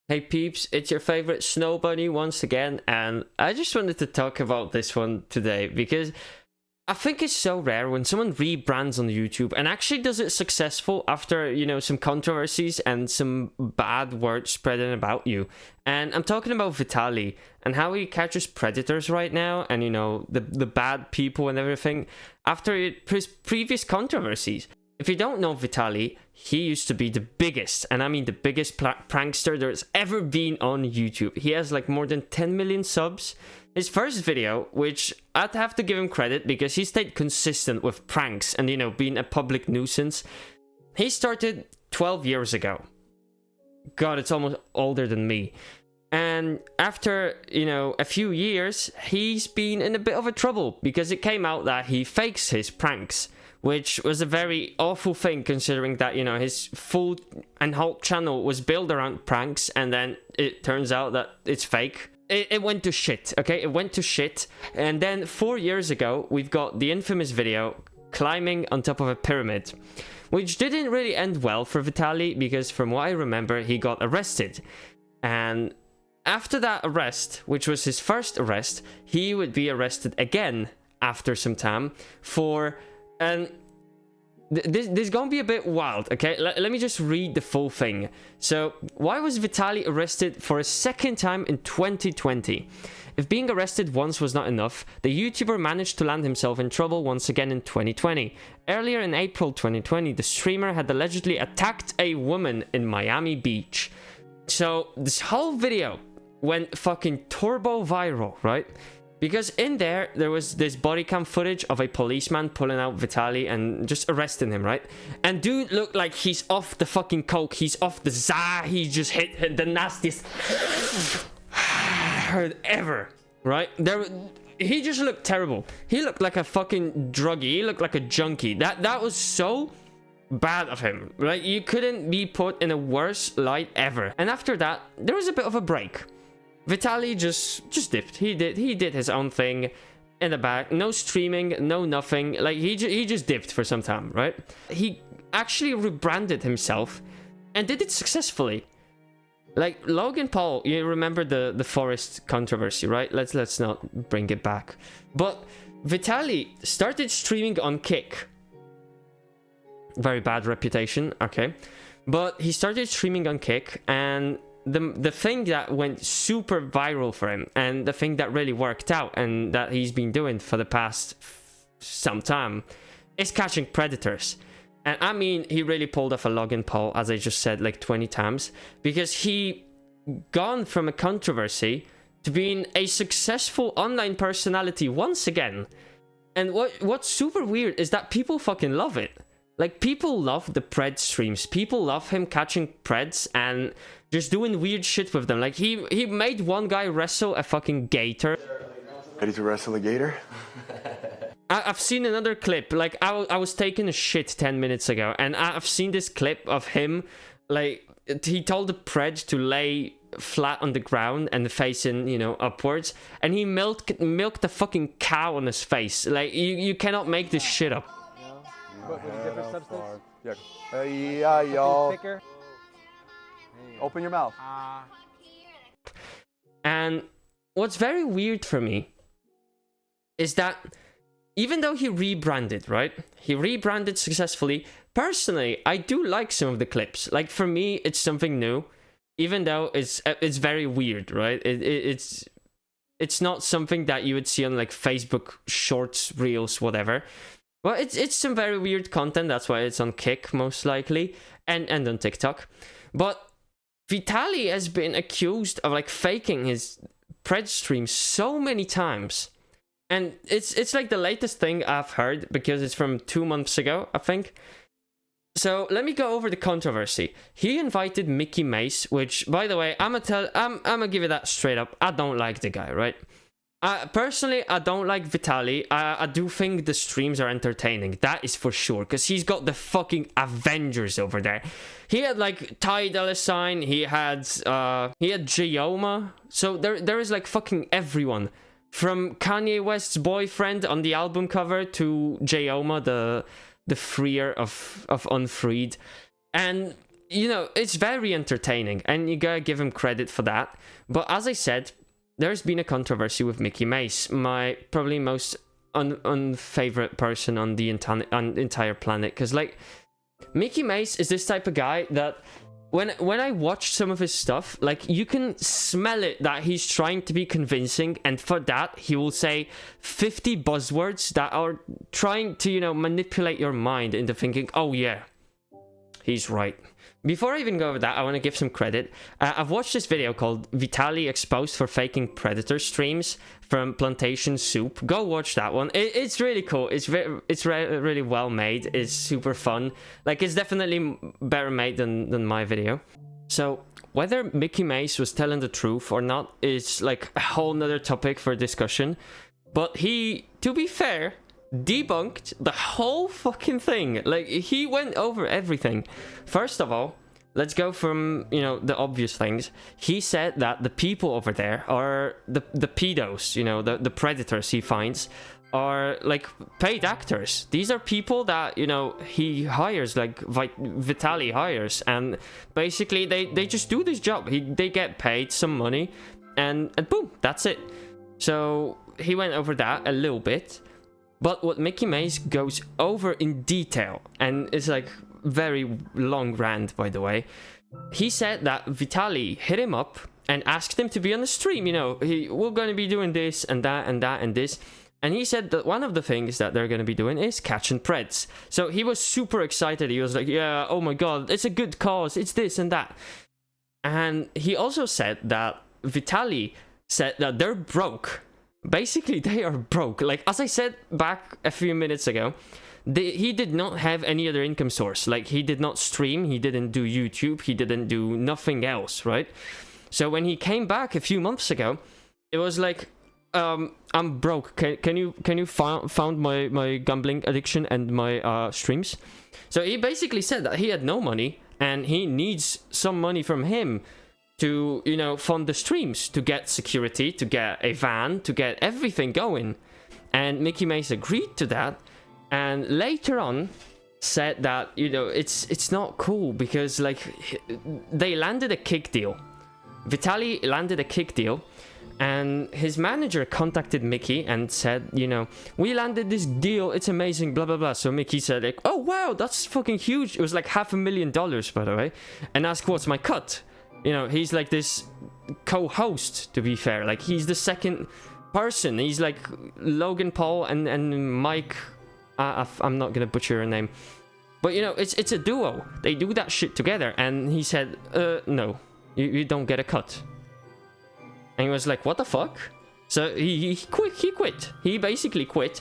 Hey peeps, it's your favorite snow bunny once again, and I just wanted to talk about this one today because I think it's so rare when someone rebrands on YouTube and actually does it successful after, you know, some controversies and some bad words spreading about you. And I'm talking about Vitali and how he catches predators right now and, you know, the bad people and everything after his previous controversies. If you don't know Vitali, he used to be the biggest, and I mean the biggest prankster there's ever been on YouTube. He has like more than 10 million subs. His first video, which I'd have to give him credit because he stayed consistent with pranks and, you know, being a public nuisance. He started 12 years ago. God, it's almost older than me. And after, you know, a few years, he's been in a bit of a trouble because it came out that he fakes his pranks, which was a very awful thing considering that, you know, his full and whole channel was built around pranks, and then it turns out that it's fake. It went to shit, okay? It went to shit. And then 4 years ago, we've got the infamous video climbing on top of a pyramid, which didn't really end well for Vitali because from what I remember, he got arrested. And after that arrest, which was his first arrest, he would be arrested again after some time for... And this is gonna be a bit wild, okay? Let me just read the full thing. So, why was Vitali arrested for a second time in 2020? If being arrested once was not enough, the YouTuber managed to land himself in trouble once again in 2020. Earlier in April 2020, the streamer had allegedly attacked a woman in Miami Beach. So, this whole video went fucking turbo viral, right? Because in there was this body cam footage of a policeman pulling out Vitali and just arresting him, right? And dude looked like he's off the fucking coke. He's off the za. He just hit the nastiest heard ever, right? He just looked terrible. He looked like a fucking druggie. He looked like a junkie. That was so bad of him, right? You couldn't be put in a worse light ever. And after that, there was a bit of a break. Vitali just dipped. He did his own thing in the back. No streaming, no nothing. Like he just dipped for some time, right? He actually rebranded himself and did it successfully. Like Logan Paul, you remember the forest controversy, right? Let's not bring it back. But Vitali started streaming on Kick. Very bad reputation, okay. But he started streaming on Kick, and the thing that went super viral for him, and the thing that really worked out, and that he's been doing for the past some time, is catching predators. And I mean, he really pulled off a Logan Paul, as I just said like 20 times, because he gone from a controversy to being a successful online personality once again. And what's super weird is that people fucking love it. Like, people love the pred streams. People love him catching preds and just doing weird shit with them. Like, he made one guy wrestle a fucking gator. Ready to wrestle a gator? I've seen another clip. Like, I was taking a shit 10 minutes ago, and I've seen this clip of him, like, he told the pred to lay flat on the ground and facing, you know, upwards, and he milked a fucking cow on his face. Like, you cannot make this shit up. But with a different substance? Yeah. Yeah, y'all. Thicker? Open your mouth. And what's very weird for me is that even though he rebranded, right? He rebranded successfully. Personally, I do like some of the clips. Like, for me, it's something new. Even though it's very weird, right? It's not something that you would see on like Facebook Shorts, Reels, whatever. Well, it's some very weird content. That's why it's on Kick, most likely, and on TikTok. But Vitali has been accused of like faking his pred stream so many times, and it's like the latest thing I've heard because it's from 2 months ago, I think. So let me go over the controversy. He invited Mickey Mace, which, by the way, I'm gonna give you that straight up. I don't like the guy, right? Personally, I don't like Vitali. I do think the streams are entertaining. That is for sure. Because he's got the fucking Avengers over there. He had like Ty Dolla Sign. He had Gioma. So there is like fucking everyone. From Kanye West's boyfriend on the album cover to Gioma, the freer of Unfreed. And you know, it's very entertaining, and you gotta give him credit for that. But as I said, there's been a controversy with Mickey Mace, my probably most unfavorite person on the entire planet, because like Mickey Mace is this type of guy that when I watch some of his stuff, like you can smell it that he's trying to be convincing, and for that he will say 50 buzzwords that are trying to, you know, manipulate your mind into thinking, oh yeah, he's right. Before I even go over that, I want to give some credit. I've watched this video called Vitali Exposed for Faking Predator Streams from Plantation Soup. Go watch that one. It's really cool. It's really well made. It's super fun. Like, it's definitely better made than my video. So whether Mickey Mace was telling the truth or not is like a whole nother topic for discussion. But he, to be fair, debunked the whole fucking thing. Like, he went over everything. First of all, let's go from, you know, the obvious things. He said that the people over there are the pedos, you know, the predators he finds are like paid actors. These are people that, you know, he hires, like Vitali hires, and basically they just do this job. They get paid some money, and boom, that's it. So he went over that a little bit. But what Mickey Mace goes over in detail, and it's like very long rant, by the way. He said that Vitali hit him up and asked him to be on the stream. You know, we're going to be doing this and that and that and this. And he said that one of the things that they're going to be doing is catching Preds. So he was super excited. He was like, yeah, oh my God, it's a good cause. It's this and that. And he also said that Vitali said that they're broke. Basically, they are broke. Like, as I said back a few minutes ago, he did not have any other income source. Like, he did not stream, he didn't do YouTube, he didn't do nothing else, right? So when he came back a few months ago, it was like, I'm broke. Can you found my gambling addiction and my streams? So he basically said that he had no money and he needs some money from him to, you know, fund the streams, to get security, to get a van, to get everything going. And Mickey Mace agreed to that, and later on said that, you know, it's not cool because, like, they landed a kick deal. Vitali landed a kick deal, and his manager contacted Mickey and said, you know, we landed this deal, it's amazing, blah blah blah. So Mickey said, like, oh wow, that's fucking huge. It was like $500,000, by the way, and asked, what's my cut? You know, he's like this co-host, to be fair. Like, he's the second person. He's like Logan Paul and Mike. I'm not gonna butcher her name, but you know, it's a duo. They do that shit together. And he said, no, you don't get a cut. And he was like, what the fuck? So he quit. He basically quit.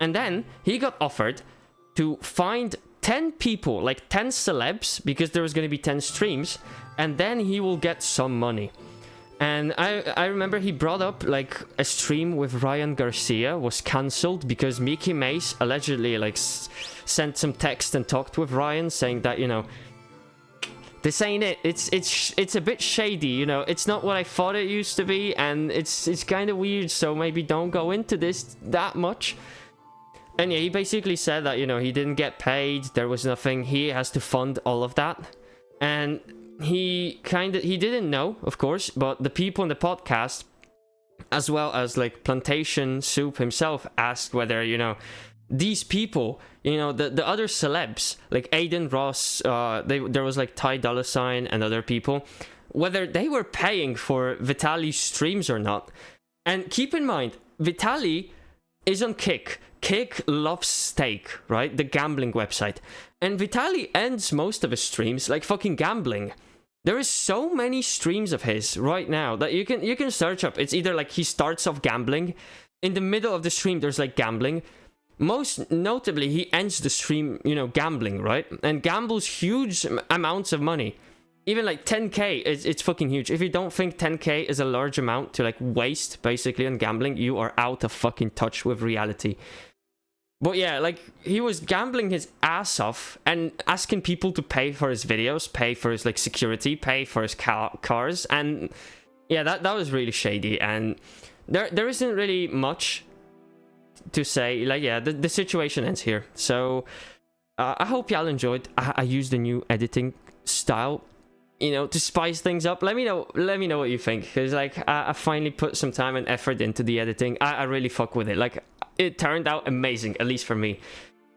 And then he got offered to find 10 people, like 10 celebs, because there was going to be 10 streams, and then he will get some money. And I remember he brought up like a stream with Ryan Garcia was cancelled because Mickey Mace allegedly like sent some text and talked with Ryan saying that, you know, this ain't it. It's a bit shady, you know. It's not what I thought it used to be, and it's kind of weird. So maybe don't go into this that much. And yeah, he basically said that, you know, he didn't get paid. There was nothing. He has to fund all of that, and he didn't know, of course, but the people in the podcast, as well as like Plantation Soup himself, asked whether, you know, these people, you know, the other celebs like Aiden Ross, there was like Ty Dolla $ign and other people, whether they were paying for Vitali's streams or not. And keep in mind, Vitali is on Kick. Kick loves steak, right? The gambling website. And Vitali ends most of his streams like fucking gambling. There is so many streams of his right now that you can search up. It's either like he starts off gambling, in the middle of the stream there's like gambling. Most notably, he ends the stream, you know, gambling, right? And gambles huge amounts of money. Even like 10k, it's fucking huge. If you don't think 10k is a large amount to like waste basically on gambling, you are out of fucking touch with reality. But yeah, like, he was gambling his ass off and asking people to pay for his videos, pay for his like security, pay for his cars, and yeah, that was really shady. And there isn't really much to say. Like, yeah, the situation ends here. So I hope y'all enjoyed. I used a new editing style, you know, to spice things up. Let me know what you think, because like I finally put some time and effort into the editing. I really fuck with it. Like, it turned out amazing, at least for me.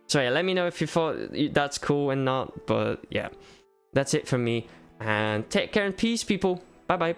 So yeah, let me know if you thought that's cool and not. But yeah, that's it from me, and take care and peace, people. Bye bye.